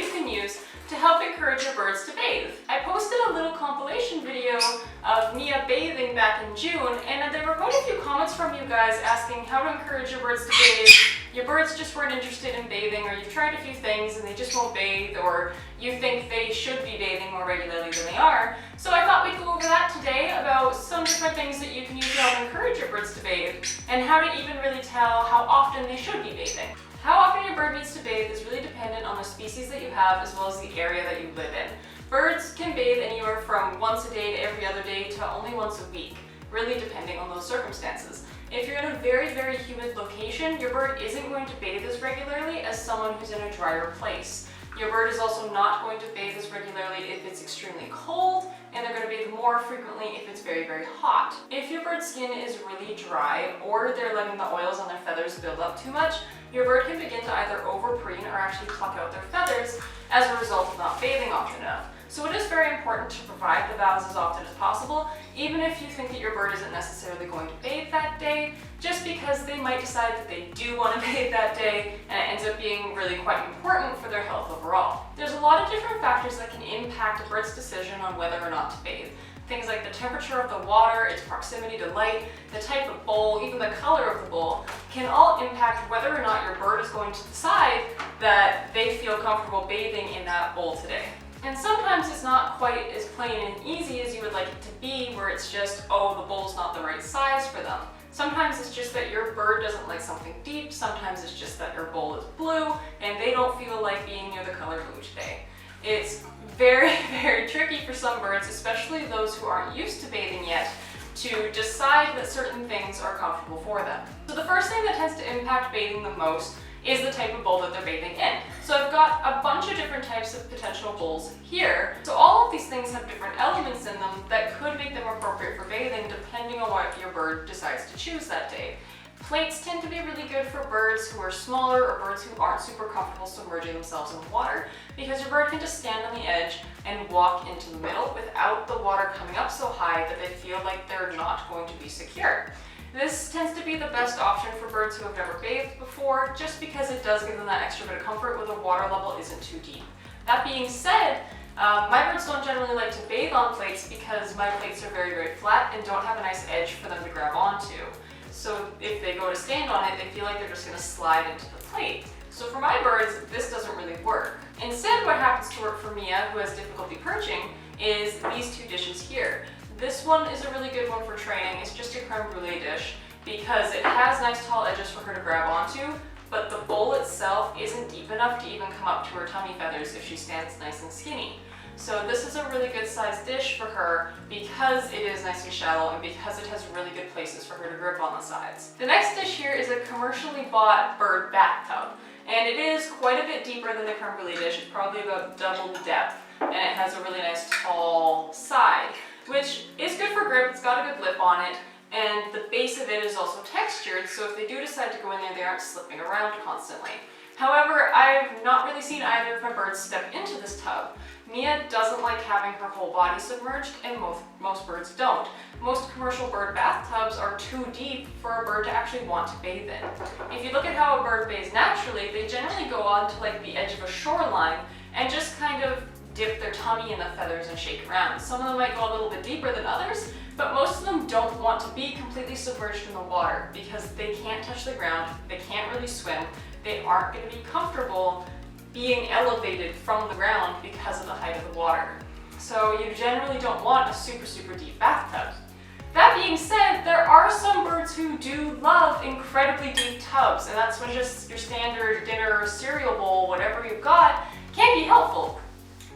you can use to help encourage your birds to bathe. I posted a little compilation video of Mia bathing back in June, and there were quite a few comments from you guys asking how to encourage your birds to bathe. Your birds just weren't interested in bathing, or you've tried a few things and they just won't bathe, or you think they should be bathing more regularly than they are. So I thought we'd go over that today about some different things that you can use to help encourage your birds to bathe, and how to even really tell how often they should be bathing. How often your bird needs to bathe is really dependent on the species that you have as well as the area that you live in. Birds can bathe anywhere from once a day to every other day to only once a week, really depending on those circumstances. If you're in a very, very humid location, your bird isn't going to bathe as regularly as someone who's in a drier place. Your bird is also not going to bathe as regularly if it's extremely cold, and they're going to bathe more frequently if it's very, very hot. If your bird's skin is really dry, or they're letting the oils on their feathers build up too much, your bird can begin to either overpreen or actually pluck out their feathers as a result of not bathing often enough. So it is very important to provide the baths as often as possible, even if you think that your bird isn't necessarily going to bathe that day, just because they might decide that they do want to bathe that day, and it ends up being really quite important for their health overall. There's a lot of different factors that can impact a bird's decision on whether or not to bathe. Things like the temperature of the water, its proximity to light, the type of bowl, even the color of the bowl, can all impact whether or not your bird is going to decide that they feel comfortable bathing in that bowl today. And sometimes it's not quite as plain and easy as you would like it to be, where it's just, oh, the bowl's not the right size for them. Sometimes it's just that your bird doesn't like something deep, sometimes it's just that your bowl is blue and they don't feel like being near the color blue today. It's very, very tricky for some birds, especially those who aren't used to bathing yet, to decide that certain things are comfortable for them. So the first thing that tends to impact bathing the most is the type of bowl that they're bathing in. So I've got a bunch of different types of potential bowls here. So all of these things have different elements in them that could make them appropriate for bathing depending on what your bird decides to choose that day. Plates tend to be really good for birds who are smaller or birds who aren't super comfortable submerging themselves in water, because your bird can just stand on the edge and walk into the middle without the water coming up so high that they feel like they're not going to be secure. This tends to be the best option for birds who have never bathed before, just because it does give them that extra bit of comfort where the water level isn't too deep. That being said, my birds don't generally like to bathe on plates because my plates are very, very flat and don't have a nice edge for them to grab onto. So if they go to stand on it, they feel like they're just going to slide into the plate. So for my birds, this doesn't really work. Instead, what happens to work for Mia, who has difficulty perching, is these two dishes here. This one is a really good one for training. It's just a creme brulee dish because it has nice tall edges for her to grab onto, but the bowl itself isn't deep enough to even come up to her tummy feathers if she stands nice and skinny. So this is a really good sized dish for her because it is nice and shallow and because it has really good places for her to grip on the sides. The next dish here is a commercially bought bird bathtub, and it is quite a bit deeper than the creme brulee dish. It's probably about double the depth, and it has a really nice tall side, which is good for grip. It's got a good lip on it, and the base of it is also textured, so if they do decide to go in there, they aren't slipping around constantly. However, I've not really seen either of my birds step into this tub. Mia doesn't like having her whole body submerged, and most birds don't. Most commercial bird bathtubs are too deep for a bird to actually want to bathe in. If you look at how a bird bathes naturally, they generally go on to like the edge of a shoreline and just kind of dip their tummy in the feathers and shake around. Some of them might go a little bit deeper than others, but most of them don't want to be completely submerged in the water because they can't touch the ground, they can't really swim, they aren't going to be comfortable being elevated from the ground because of the height of the water. So you generally don't want a super, super deep bathtub. That being said, there are some birds who do love incredibly deep tubs, and that's when just your standard dinner cereal bowl, whatever you've got, can be helpful.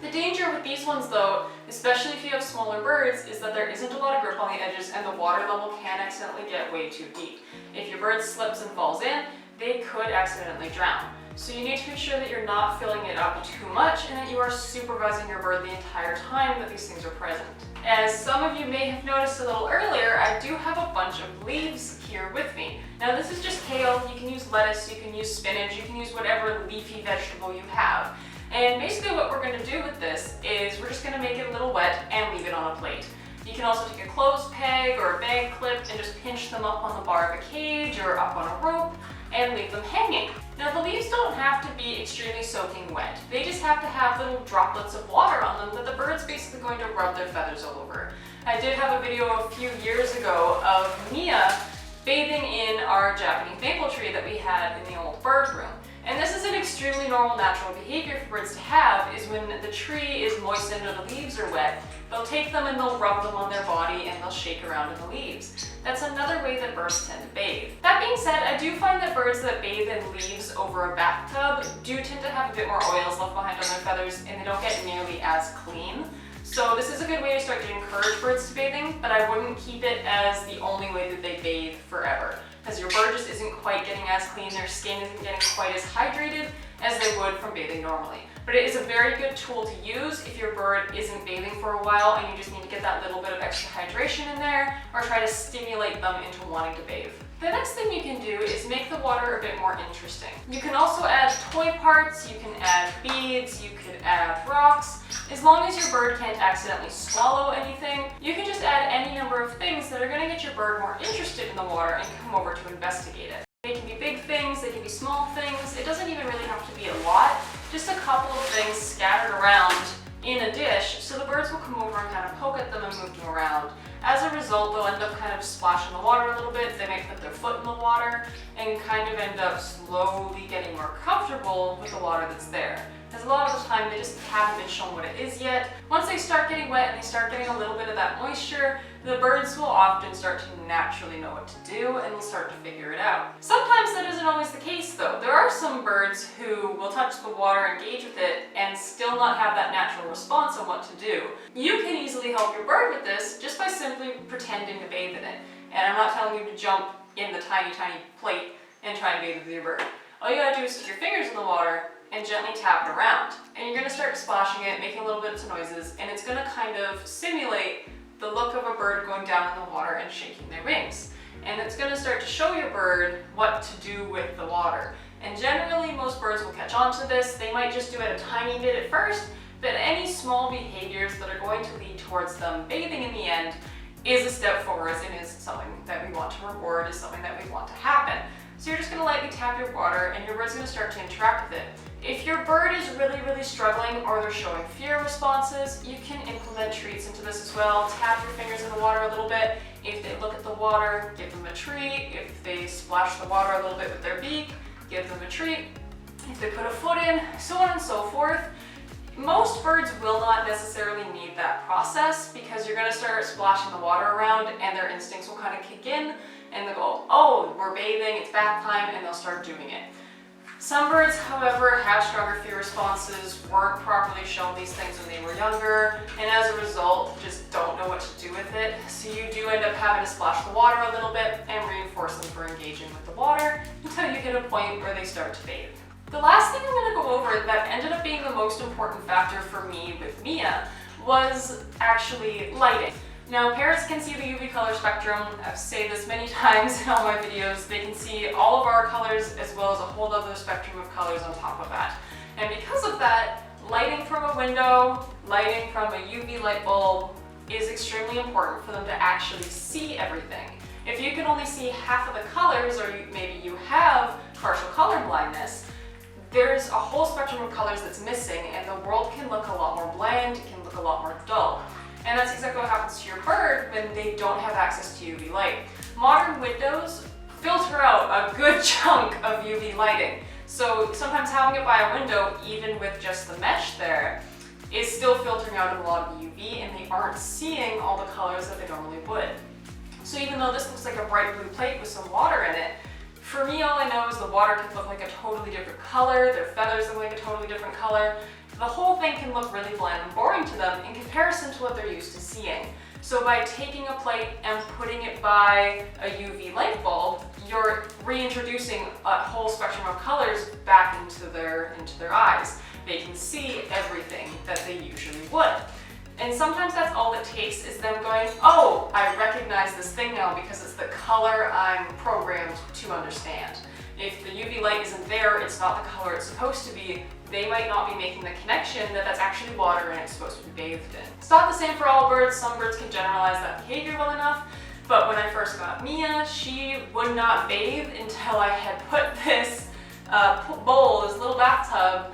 The danger with these ones though, especially if you have smaller birds, is that there isn't a lot of grip on the edges and the water level can accidentally get way too deep. If your bird slips and falls in, they could accidentally drown. So you need to make sure that you're not filling it up too much and that you are supervising your bird the entire time that these things are present. As some of you may have noticed a little earlier, I do have a bunch of leaves here with me. Now this is just kale. You can use lettuce, you can use spinach, you can use whatever leafy vegetable you have. And basically what we're going to do with this is we're just going to make it a little wet and leave it on a plate. You can also take a clothes peg or a bag clip and just pinch them up on the bar of a cage or up on a rope and leave them hanging. Now the leaves don't have to be extremely soaking wet. They just have to have little droplets of water on them that the bird's basically going to rub their feathers all over. I did have a video a few years ago of Mia bathing in our Japanese maple tree that we had in the old bird room. And this is an extremely normal natural behavior for birds to have, is when the tree is moistened or the leaves are wet, they'll take them and they'll rub them on their body and they'll shake around in the leaves. That's another way that birds tend to bathe. That being said, I do find that birds that bathe in leaves over a bathtub do tend to have a bit more oils left behind on their feathers and they don't get nearly as clean. So this is a good way to start to encourage birds to bathing, but I wouldn't keep it as the only way that they bathe forever. Because your bird just isn't quite getting as clean, their skin isn't getting quite as hydrated as they would from bathing normally. But it is a very good tool to use if your bird isn't bathing for a while and you just need to get that little bit of extra hydration in there, or try to stimulate them into wanting to bathe. The next thing you can do is make the water a bit more interesting. You can also add toy parts, you can add beads, you could add rocks. As long as your bird can't accidentally swallow anything, you can just add any number of things that are going to get your bird more interested in the water and come over to investigate it. They can be big things, they can be small things, it doesn't even really have to be a lot, just a couple of things scattered around in a dish so the birds will come over and kind of poke at them and move them around. As a result, they'll end up kind of splashing the water a little bit, they might put their foot in the water and kind of end up slowly getting more comfortable with the water that's there. Because a lot of the time they just haven't been shown what it is yet. Once they start getting wet and they start getting a little bit of that moisture, the birds will often start to naturally know what to do and they'll start to figure it out. Sometimes that isn't always the case though. There are some birds who will touch the water, engage with it, and still not have that natural response on what to do. You can easily help your bird with this just by simply pretending to bathe in it. And I'm not telling you to jump in the tiny, tiny plate and try and bathe with your bird. All you gotta do is stick your fingers in the water and gently tap it around. And you're gonna start splashing it, making little bits of noises, and it's gonna kind of simulate the look of a bird going down in the water and shaking their wings. And it's gonna start to show your bird what to do with the water. And generally, most birds will catch on to this. They might just do it a tiny bit at first, but any small behaviors that are going to lead towards them bathing in the end is a step forward and is something that we want to reward, is something that we want to happen. So you're just gonna lightly tap your water and your bird's gonna start to interact with it. If your bird is really struggling or they're showing fear responses, you can implement treats into this as well. Tap your fingers in the water a little bit. If they look at the water, give them a treat. If they splash the water a little bit with their beak, give them a treat. If they put a foot in, so on and so forth. Most birds will not necessarily need that process because you're gonna start splashing the water around and their instincts will kind of kick in and they'll go, oh, we're bathing, it's bath time, and they'll start doing it. Some birds, however, have stronger fear responses, weren't properly shown these things when they were younger, and as a result, just don't know what to do with it. So you do end up having to splash the water a little bit and reinforce them for engaging with the water until you get a point where they start to bathe. The last thing I'm going to go over that ended up being the most important factor for me with Mia was actually lighting. Now, parrots can see the UV color spectrum. I've said this many times in all my videos. They can see all of our colors as well as a whole other spectrum of colors on top of that. And because of that, lighting from a window, lighting from a UV light bulb is extremely important for them to actually see everything. If you can only see half of the colors, or maybe you have partial color blindness, there's a whole spectrum of colors that's missing and the world can look a lot more bland, it can look a lot more dull. And that's exactly what happens to your bird when they don't have access to UV light. Modern windows filter out a good chunk of UV lighting. So sometimes having it by a window, even with just the mesh there, is still filtering out a lot of UV and they aren't seeing all the colors that they normally would. So even though this looks like a bright blue plate with some water in it, for me all I know is the water can look like a totally different color, their feathers look like a totally different color. The whole thing can look really bland and boring to them in comparison to what they're used to seeing. So by taking a plate and putting it by a UV light bulb, you're reintroducing a whole spectrum of colors back into their eyes. They can see everything that they usually would. And sometimes that's all it takes is them going, oh, I recognize this thing now because it's the color I'm programmed to understand. If the UV light isn't there, it's not the color it's supposed to be, they might not be making the connection that that's actually water and it's supposed to be bathed in. It's not the same for all birds. Some birds can generalize that behavior well enough, but when I first got Mia, she would not bathe until I had put this bowl, this little bathtub,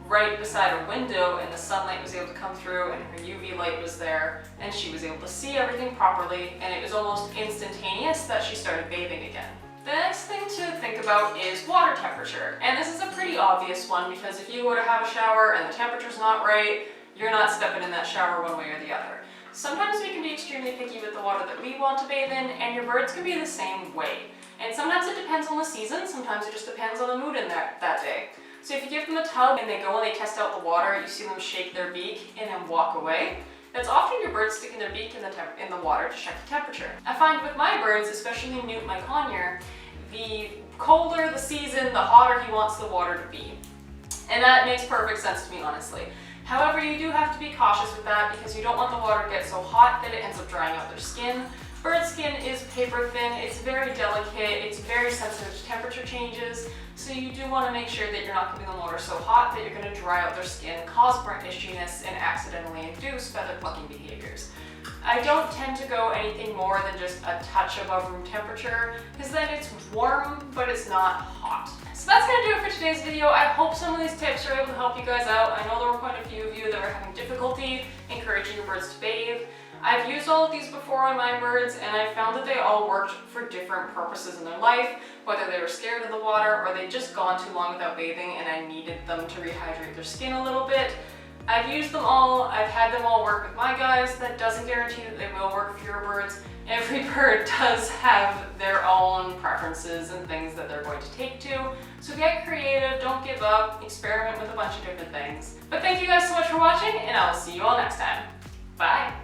right beside a window, and the sunlight was able to come through and her UV light was there and she was able to see everything properly, and it was almost instantaneous that she started bathing again. The next thing to think about is water temperature, and this is a pretty obvious one because if you go to have a shower and the temperature's not right, you're not stepping in that shower one way or the other. Sometimes we can be extremely picky with the water that we want to bathe in, and your birds can be the same way. And sometimes it depends on the season, sometimes it just depends on the mood in that day. So if you give them a tub and they go and they test out the water, you see them shake their beak and then walk away, that's often your bird sticking their beak in the water to check the temperature. I find with my birds, especially Newt, my conure, the colder the season, the hotter he wants the water to be. And that makes perfect sense to me, honestly. However, you do have to be cautious with that because you don't want the water to get so hot that it ends up drying out their skin. Bird skin is paper thin, it's very delicate, it's very sensitive to temperature changes, so you do want to make sure that you're not keeping the water so hot that you're going to dry out their skin, cause burnt itchiness, and accidentally induce feather plucking behaviors. I don't tend to go anything more than just a touch above room temperature, because then it's warm, but it's not hot. So that's going to do it for today's video. I hope some of these tips are able to help you guys out. I know there were quite a few of you that were having difficulty encouraging your birds to bathe. I've used all of these before on my birds, and I found that they all worked for different purposes in their life, whether they were scared of the water or they'd just gone too long without bathing and I needed them to rehydrate their skin a little bit. I've used them all, I've had them all work with my guys. That doesn't guarantee that they will work for your birds. Every bird does have their own preferences and things that they're going to take to. So get creative, don't give up, experiment with a bunch of different things. But thank you guys so much for watching, and I'll see you all next time. Bye!